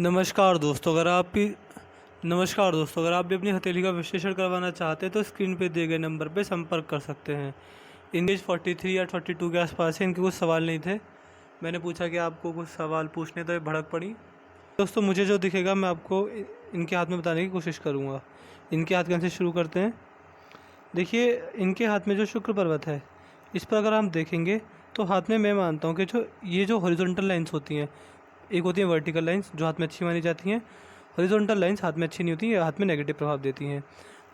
अगर आप भी अपनी हथेली का विश्लेषण करवाना चाहते हैं तो स्क्रीन पे दिए गए नंबर पे संपर्क कर सकते हैं। इनकी एज 43 या 42 के आसपास है। इनके कुछ सवाल नहीं थे, मैंने पूछा कि आपको कुछ सवाल पूछने, तो ये भड़क पड़ी। दोस्तों, मुझे जो दिखेगा मैं आपको इनके हाथ में बताने की कोशिश करूँगा। इनके हाथ से शुरू करते हैं। देखिए, इनके हाथ में जो शुक्र पर्वत है, इस पर अगर हम देखेंगे तो हाथ में मैं मानता हूँ कि जो हॉरिजॉन्टल लाइंस होती हैं, एक होती है वर्टिकल लाइंस जो हाथ में अच्छी मानी जाती हैं। हॉरिजॉन्टल लाइंस हाथ में अच्छी नहीं होती, ये हाथ में नेगेटिव प्रभाव देती हैं।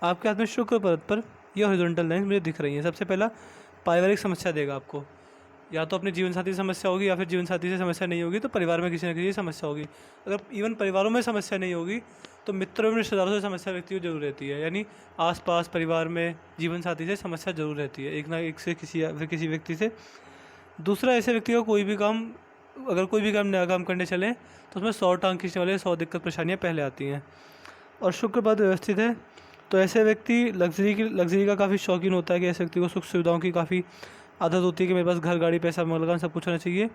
आपके हाथ में शुक्र पर्वत पर यह हॉरिजॉन्टल लाइंस मुझे दिख रही हैं। सबसे पहला, पारिवारिक समस्या देगा आपको। या तो अपने जीवन साथी से समस्या होगी, या फिर जीवन साथी से समस्या नहीं होगी तो परिवार में किसी न किसी समस्या होगी। अगर इवन परिवारों में समस्या नहीं होगी तो मित्रों एवं रिश्तेदारों से समस्या व्यक्ति को जरूर रहती है। यानी आसपास परिवार में जीवन साथी से समस्या जरूर रहती है, एक ना एक से किसी या फिर किसी व्यक्ति से। दूसरा, ऐसे व्यक्ति का अगर कोई भी काम नया काम करने चलें तो उसमें 100 टांग खींचने वाले 100 दिक्कत परेशानियाँ पहले आती हैं। और शुक्र पद व्यवस्थित है तो ऐसे व्यक्ति लग्जरी का काफ़ी शौकीन होता है कि ऐसे व्यक्ति को सुख सुविधाओं की काफ़ी आदत होती है कि मेरे पास घर, गाड़ी, पैसा, मकान सब कुछ होना चाहिए।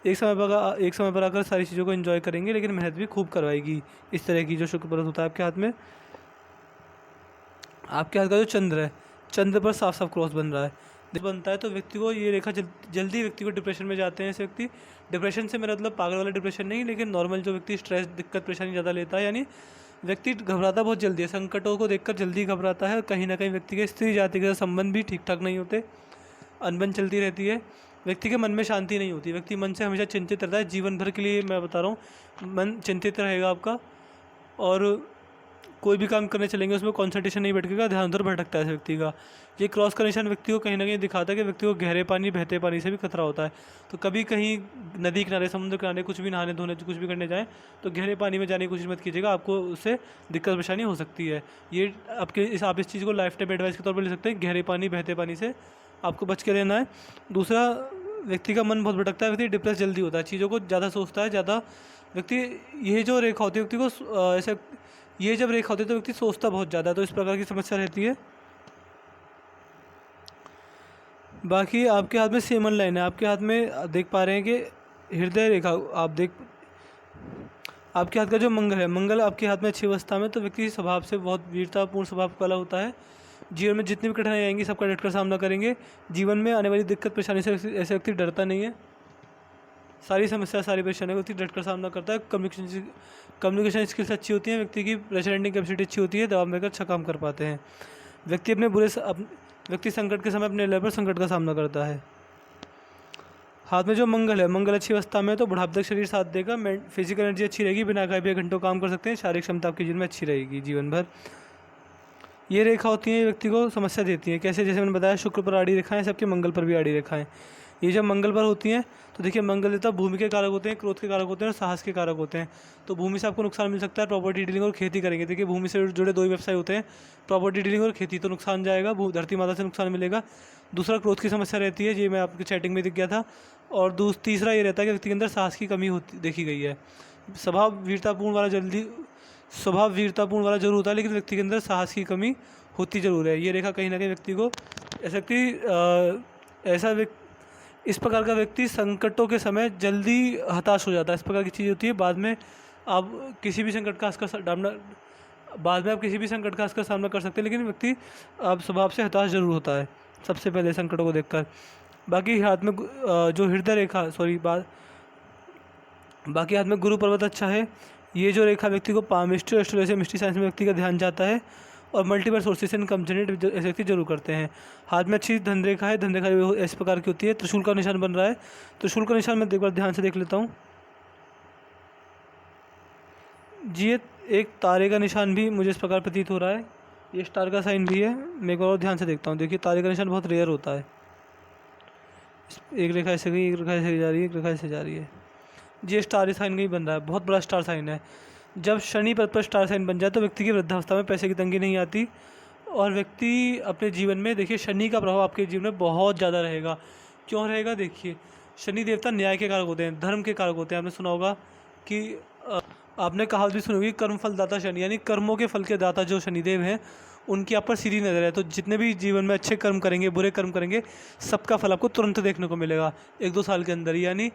एक समय पर आकर सारी चीज़ों को एंजॉय करेंगे, लेकिन मेहनत भी खूब करवाएगी। इस तरह की जो शुक्र पद होता है आपके हाथ में। आपके हाथ का जो चंद्र है, चंद्र पर साफ साफ क्रॉस बन रहा है। बनता है तो व्यक्ति को ये रेखा जल्दी व्यक्ति को डिप्रेशन में जाते हैं। ऐसे व्यक्ति, डिप्रेशन से मेरा मतलब पागल वाला डिप्रेशन नहीं, लेकिन नॉर्मल जो व्यक्ति स्ट्रेस, दिक्कत, परेशानी ज़्यादा लेता है, यानी व्यक्ति घबराता बहुत जल्दी है, संकटों को देखकर जल्दी घबराता है। कहीं ना कहीं व्यक्ति के स्त्री जाति के साथ संबंध भी ठीक ठाक नहीं होते, अनबन चलती रहती है। व्यक्ति के मन में शांति नहीं होती, व्यक्ति मन से हमेशा चिंतित रहता है। जीवन भर के लिए मैं बता रहा हूँ, मन चिंतित रहेगा आपका। और कोई भी काम करने चलेंगे उसमें कंसंट्रेशन नहीं बैठेगा, ध्यान उधर भटकता है इस व्यक्ति का। ये क्रॉस का निशान व्यक्ति को कहीं ना कहीं दिखाता है कि व्यक्ति को गहरे पानी, बहते पानी से भी खतरा होता है। तो कभी कहीं नदी किनारे, समुद्र किनारे कुछ भी नहाने धोने कुछ भी करने जाएँ तो गहरे पानी में जाने की कोशिश मत कीजिएगा, आपको उससे दिक्कत परेशानी हो सकती है। ये आप इस चीज़ को लाइफ टाइम एडवाइस के तौर पर ले सकते हैं। गहरे पानी, बहते पानी से आपको बच के रहना है। दूसरा, व्यक्ति का मन बहुत भटकता है, व्यक्ति डिप्रेस जल्दी होता है, चीज़ों को ज़्यादा सोचता है, ज़्यादा व्यक्ति। ये जो रेखा होती है व्यक्ति को ऐसे, ये जब रेखा होती है तो व्यक्ति सोचता बहुत ज़्यादा, तो इस प्रकार की समस्या रहती है। बाकी आपके हाथ में सेमन लाइन है, आपके हाथ में देख पा रहे हैं कि हृदय रेखा आपके हाथ का जो मंगल है, मंगल आपके हाथ में अच्छी अवस्था में, तो व्यक्ति स्वभाव से बहुत वीरतापूर्ण स्वभाव वाला होता है। जीवन में जितनी भी कठिनाई आएंगी सबका डटकर सामना करेंगे। जीवन में आने वाली दिक्कत परेशानी से ऐसे व्यक्ति डरता नहीं है। सारी समस्या, सारी परेशानी व्यक्ति डटकर सामना करता है। कम्युनिकेशन स्किल्स अच्छी होती हैं, व्यक्ति की प्रेशरेंडिंग कैपेसिटी अच्छी होती है, दबाव में अच्छा काम कर पाते हैं। व्यक्ति संकट के समय अपने लेवल पर संकट का सामना करता है। हाथ में जो मंगल है, मंगल अच्छी अवस्था में तो बुढ़ापे तक शरीर साथ देगा। फिजिकल एनर्जी अच्छी रहेगी, बिना खाए पिए घंटों काम कर सकते हैं। शारीरिक क्षमता आपके जीवन में अच्छी रहेगी जीवन भर। ये रेखा होती है व्यक्ति को समस्या देती है। कैसे? जैसे मैंने बताया, शुक्र पर आड़ी रेखाएं, सबके मंगल पर भी आड़ी रेखाएं। ये जब मंगल पर होती हैं तो देखिए, मंगल देवता भूमि के कारक होते हैं, क्रोध के कारक होते हैं और साहस के कारक होते हैं। तो भूमि से आपको नुकसान मिल सकता है। प्रॉपर्टी डीलिंग और खेती करेंगे, देखिए भूमि से जुड़े दो ही व्यवसाय होते हैं, प्रॉपर्टी डीलिंग और खेती, तो नुकसान जाएगा, धरती माता से नुकसान मिलेगा। दूसरा, क्रोध की समस्या रहती है, ये मैं आपकी चैटिंग में दिख गया था। और तीसरा ये रहता है कि व्यक्ति के अंदर साहस की कमी देखी गई है। स्वभाव वीरतापूर्ण वाला जरूर होता है, लेकिन व्यक्ति के अंदर साहस की कमी होती जरूर है। ये रेखा कहीं ना कहीं व्यक्ति को इस प्रकार का व्यक्ति संकटों के समय जल्दी हताश हो जाता है। इस प्रकार की चीज़ होती है। बाद में आप किसी भी संकट का सामना कर सकते हैं, लेकिन व्यक्ति अब स्वभाव से हताश जरूर होता है सबसे पहले संकटों को देखकर। बाकी हाथ में बाकी हाथ में गुरु पर्वत अच्छा है। ये जो रेखा व्यक्ति को पामिस्ट्री, एस्ट्रोलॉजी, मिस्ट्री साइंस में व्यक्ति का ध्यान जाता है और मल्टीपल सोर्सेस इनकम जनरेट ऐसे व्यक्ति जरूर करते हैं। हाथ में अच्छी धन रेखा है, धन रेखा इस प्रकार की होती है। त्रिशूल का निशान बन रहा है, त्रिशूल का निशान मैं एक बार ध्यान से देख लेता हूँ जी। ये एक तारे का निशान भी मुझे इस प्रकार प्रतीत हो रहा है, ये स्टार का साइन भी है। मैं एक बार और ध्यान से देखता हूँ। देखिए, तारे का निशान बहुत रेयर होता है। एक रेखा ऐसे गई, एक रेखा ऐसे जा रही है, एक रेखा ऐसे जा रही है जी। स्टार साइन का ही बन रहा है, बहुत बड़ा स्टार साइन है। जब शनि पद पर स्टार साइन बन जाए तो व्यक्ति की वृद्धावस्था में पैसे की तंगी नहीं आती। और व्यक्ति अपने जीवन में, देखिए शनि का प्रभाव आपके जीवन में बहुत ज़्यादा रहेगा। क्यों रहेगा? देखिए, शनि देवता न्याय के कारक होते हैं, धर्म के कारक होते हैं। आपने सुना होगा कि आपने कहावत भी सुनी होगी, कर्म फल दाता शनि, यानी कर्मों के फल के दाता जो शनिदेव हैं उनकी आप पर सीधी नज़र है। तो जितने भी जीवन में अच्छे कर्म करेंगे, बुरे कर्म करेंगे, सबका फल आपको तुरंत देखने को मिलेगा 1-2 साल के अंदर। यानी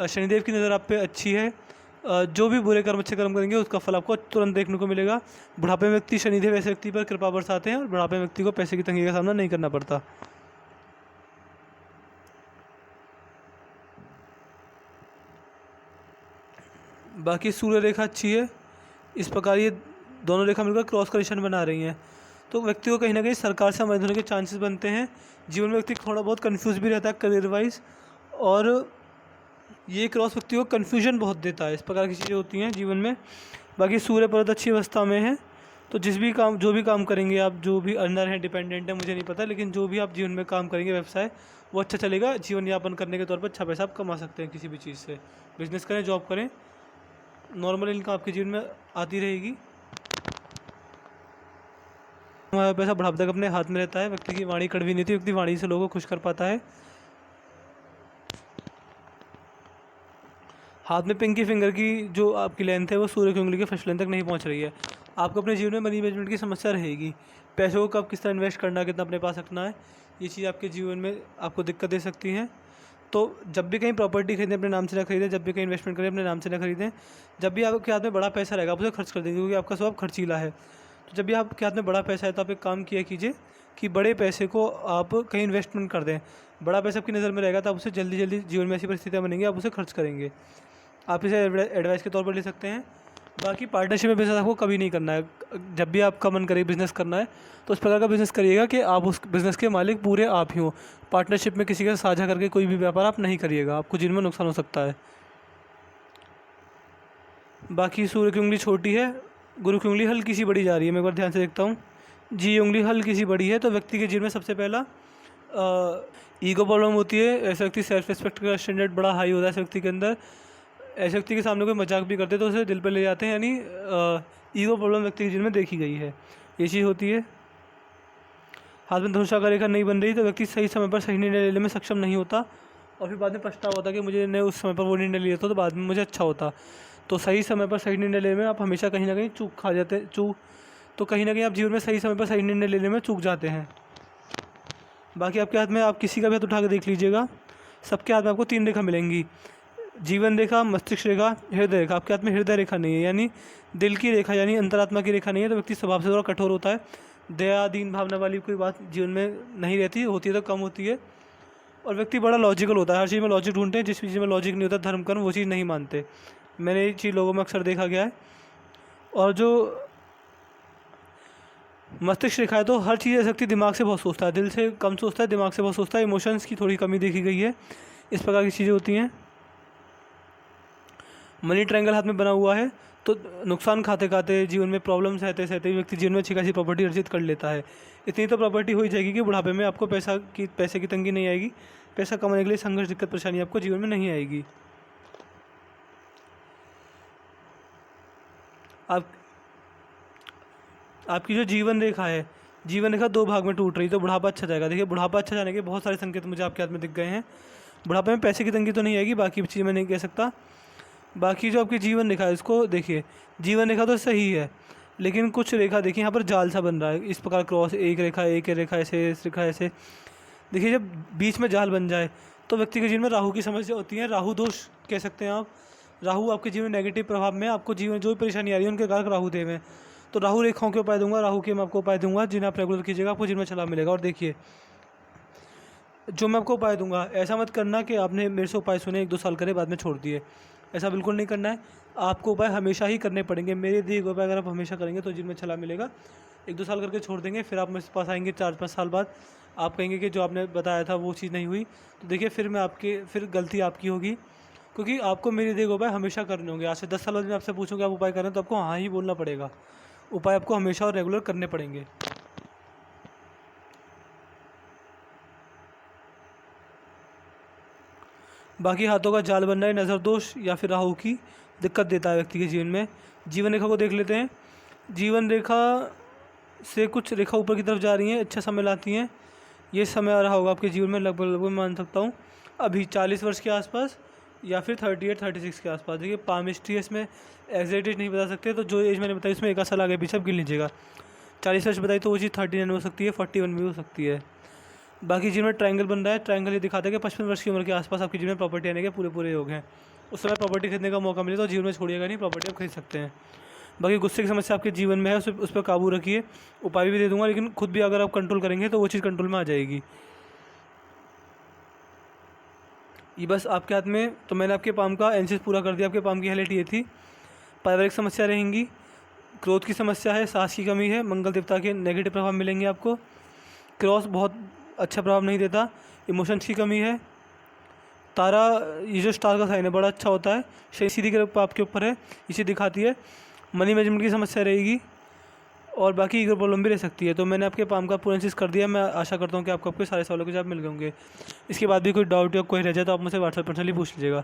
शनिदेव की नज़र आप पे अच्छी है। जो भी बुरे कर्म अच्छे कर्म करेंगे उसका फल आपको तुरंत देखने को मिलेगा। बुढ़ापे में व्यक्ति शनिदेव ऐसे व्यक्ति पर कृपा बरसाते हैं और बुढ़ापे में व्यक्ति को पैसे की तंगी का सामना नहीं करना पड़ता। बाकी सूर्य रेखा अच्छी है। इस प्रकार ये दोनों रेखा मिलकर क्रॉस का निशान बना रही हैं, तो व्यक्ति को कहीं ना कहीं सरकार से संबंधित होने के चांसेस बनते हैं। जीवन में व्यक्ति थोड़ा बहुत कंफ्यूज भी रहता है करियर वाइज, और ये क्रॉस व्यक्ति को कन्फ्यूजन बहुत देता है। इस प्रकार की चीज़ें होती हैं जीवन में। बाकी सूर्य पर्वत अच्छी अवस्था में है, तो जो भी काम करेंगे आप, जो भी अंडर है डिपेंडेंट है मुझे नहीं पता, लेकिन जो भी आप जीवन में काम करेंगे व्यवसाय वो अच्छा चलेगा। जीवन यापन करने के तौर पर अच्छा पैसा आप कमा सकते हैं किसी भी चीज़ से। बिजनेस करें, जॉब करें, नॉर्मल इनकम आपके जीवन में आती रहेगी। हमारा पैसा बुढ़ापे तक अपने हाथ में रहता है। व्यक्ति की वाणी कड़वी नहीं थी, व्यक्ति वाणी से लोगों को खुश कर पाता है। हाथ में पिंकी फिंगर की जो आपकी लेंथ है वो सूर्य की उंगली के फर्स्ट लेंथ तक नहीं पहुंच रही है। आपको अपने जीवन में मनी मैनेजमेंट की समस्या रहेगी। पैसों को कब किस तरह इन्वेस्ट करना है, कितना अपने पास रखना है, ये चीज़ आपके जीवन में आपको दिक्कत दे सकती हैं। तो जब भी कहीं प्रॉपर्टी खरीदें अपने नाम से ना खरीदें, जब भी कहीं इन्वेस्टमेंट करें अपने नाम से ना खरीदें। जब भी आपके हाथ में बड़ा पैसा रहेगा आप उसे खर्च कर देंगे, क्योंकि आपका स्वभाव खर्चीला है। तो जब भी आपके हाथ में बड़ा पैसा है तो आप एक काम किया कीजिए कि बड़े पैसे को आप कहीं इन्वेस्टमेंट कर दें। बड़ा पैसा आपकी नज़र में रहेगा तो आप उसे जल्दी जल्दी जीवन में ऐसी परिस्थितियाँ बनेंगी आप उसे खर्च करेंगे। आप इसे एडवाइस के तौर पर ले सकते हैं। बाकी पार्टनरशिप में बिजनेस आपको कभी नहीं करना है। जब भी आपका मन करे बिज़नेस करना है तो उस प्रकार का बिज़नेस करिएगा कि आप उस बिज़नेस के मालिक पूरे आप ही हो। पार्टनरशिप में किसी के साथ साझा करके कोई भी व्यापार आप नहीं करिएगा, आपको जिनमें नुकसान हो सकता है। बाकी सूर्य की उंगली छोटी है, गुरु की उंगली हल्की सी बड़ी जा रही है। मैं एक बार ध्यान से देखता हूँ जी, उंगली हल्की सी बड़ी है। तो व्यक्ति के जीवन में सबसे पहला ईगो प्रॉब्लम होती है। ऐसे व्यक्ति सेल्फ रिस्पेक्ट का स्टैंडर्ड बड़ा हाई होता है ऐसे व्यक्ति के अंदर। ऐसे व्यक्ति के सामने कोई मजाक भी करते तो उसे दिल पे ले जाते हैं, यानी ईगो प्रॉब्लम व्यक्ति के जीवन में देखी गई है, ये चीज़ होती है। हाथ में धनुषा का रेखा नहीं बन रही तो व्यक्ति सही समय पर सही निर्णय लेने में सक्षम नहीं होता, और फिर बाद में पछतावा होता कि मुझे ने उस समय पर वो निर्णय लिया था तो बाद में मुझे अच्छा होता। तो सही समय पर सही निर्णय लेने में आप हमेशा कहीं ना कहीं चूक खा जाते तो कहीं ना कहीं आप जीवन में सही समय पर सही निर्णय लेने में चूक जाते हैं। बाकी आपके हाथ में, आप किसी का भी हाथ उठा के देख लीजिएगा, सबके हाथ में आपको 3 रेखा मिलेंगी। जीवन रेखा, मस्तिष्क रेखा, हृदय रेखा। आपके हाथ में हृदय रेखा नहीं है, यानी दिल की रेखा, यानी अंतरात्मा की रेखा नहीं है। तो व्यक्ति स्वभाव से थोड़ा कठोर होता है। दया दीन भावना वाली कोई बात जीवन में नहीं रहती, होती है तो कम होती है। और व्यक्ति बड़ा लॉजिकल होता है, हर चीज़ में लॉजिक ढूंढते हैं। जिस चीज़ में लॉजिक नहीं होता धर्म कर्म वो चीज़ नहीं मानते। मैंने ये चीज़ लोगों में अक्सर देखा गया है। और जो मस्तिष्क रेखा है तो हर चीज़ व्यक्ति दिमाग से बहुत सोचता है, दिल से कम सोचता है, दिमाग से बहुत सोचता है। इमोशंस की थोड़ी कमी देखी गई है। इस प्रकार की चीज़ें होती हैं। मनी ट्रायंगल हाथ में बना हुआ है तो नुकसान खाते खाते, जीवन में प्रॉब्लम सहते सहते व्यक्ति जीवन में अच्छी खासी प्रॉपर्टी अर्जित कर लेता है। इतनी तो प्रॉपर्टी हो ही जाएगी कि बुढ़ापे में आपको पैसे की तंगी नहीं आएगी। पैसा कमाने के लिए संघर्ष, दिक्कत, परेशानी आपको जीवन में नहीं आएगी। आपकी जो जीवन रेखा है, जीवन रेखा 2 भाग में टूट रही, तो बुढ़ापा अच्छा जाएगा। देखिए, बुढ़ापा अच्छा जाने के बहुत सारे संकेत मुझे आपके हाथ में दिख गए हैं। बुढ़ापे में पैसे की तंगी तो नहीं आएगी, बाकी चीज़ मैं नहीं कह सकता। बाकी जो आपकी जीवन रेखा है इसको देखिए, जीवन रेखा तो सही है, लेकिन कुछ रेखा देखिए यहाँ पर जाल सा बन रहा है। इस प्रकार क्रॉस, एक रेखा ऐसे, इस रेखा ऐसे। देखिए, जब बीच में जाल बन जाए तो व्यक्ति के जीवन में राहु की समस्या होती है। राहु दोष कह सकते हैं आप। राहु आपके जीवन में नेगेटिव प्रभाव में, आपको जीवन जो भी परेशानी आ रही है उनके कारक राहु देव हैं। तो राहु रेखाओं के उपाय दूंगा, राहु के मैं आपको उपाय दूंगा जिन्हें आप रेगुलर कीजिएगा, आपको जिनमें छलाव मिलेगा। और देखिए, जो मैं आपको उपाय दूंगा ऐसा मत करना कि आपने मेरे से उपाय सुने 1-2 साल करे बाद में छोड़ दिए, ऐसा बिल्कुल नहीं करना है। आपको उपाय हमेशा ही करने पड़ेंगे। मेरे दिए गए उपाय अगर आप हमेशा करेंगे तो जिनमें छलाव मिलेगा। 1-2 साल करके छोड़ देंगे, फिर आप मेरे पास आएंगे 4-5 साल बाद, आप कहेंगे कि जो आपने बताया था वो चीज़ नहीं हुई, तो देखिए फिर गलती आपकी होगी, क्योंकि आपको मेरे दिए गए उपाय हमेशा करने होंगे। आज से 10 साल बाद मैं आपसे पूछूंगा आप उपाय करें तो आपको हाँ ही बोलना पड़ेगा। उपाय आपको हमेशा और रेगुलर करने पड़ेंगे। बाकी हाथों का जाल बनना है, नज़र दोष या फिर राहु की दिक्कत देता है व्यक्ति के जीवन में। जीवन रेखा को देख लेते हैं। जीवन रेखा से कुछ रेखा ऊपर की तरफ जा रही हैं, अच्छा समय लाती हैं। ये समय आ रहा होगा आपके जीवन में लगभग मान सकता हूँ अभी 40 वर्ष के आसपास या फिर 38-36 के आसपास। देखिए, पामिस्ट्री है इसमें, एग्जैक्ट एज नहीं बता सकते, तो जो एज मैंने बताई उसमें 1 साल आगे पीछे आप गिन लीजिएगा। 40 वर्ष बताई तो वो चीज़ 39 में हो सकती है, 41 में हो सकती है। बाकी जिनमें ट्रायंगल बन रहा है, ट्रायंगल ये दिखाता है कि 55 वर्ष की उम्र के आसपास आपके जीवन में प्रॉपर्टी आने के पूरे योग हैं। उस समय प्रॉपर्टी खरीदने का मौका मिले तो जीवन में छोड़िएगा नहीं, प्रॉपर्टी आप खरीद सकते हैं। बाकी गुस्से की समस्या आपके जीवन में है, उस पर काबू रखिए। उपाय भी दे दूंगा, लेकिन खुद भी अगर आप कंट्रोल करेंगे तो वो चीज़ कंट्रोल में आ जाएगी। ये बस आपके हाथ में। तो मैंने आपके पाम का एनालिसिस पूरा कर दिया। आपके पाम की हाइलाइट ये थी। पारिवारिक समस्या रहेंगी, क्रोध की समस्या है, सांस की कमी है, मंगल देवता के नेगेटिव प्रभाव मिलेंगे आपको। क्रॉस बहुत अच्छा प्रभाव नहीं देता, इमोशंस की कमी है। तारा, ये जो स्टार का साइन है बड़ा अच्छा होता है। शनि सीधी कृपा आपके ऊपर है, इसे दिखाती है। मनी मैनेजमेंट की समस्या रहेगी और बाकी ईगो प्रॉब्लम भी रह सकती है। तो मैंने आपके पाम का पूरा एनालिसिस कर दिया। मैं आशा करता हूँ कि आपको आपके सारे सवालों के जवाब मिल गए होंगे। इसके बाद भी कोई डाउट या कोई रह जाए तो आप मुझसे व्हाट्सएप पर्सनली पूछ लीजिएगा।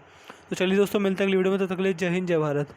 तो चलिए दोस्तों, मिलते हैं अगली वीडियो में। तब तक के लिए जय हिंद, जय भारत।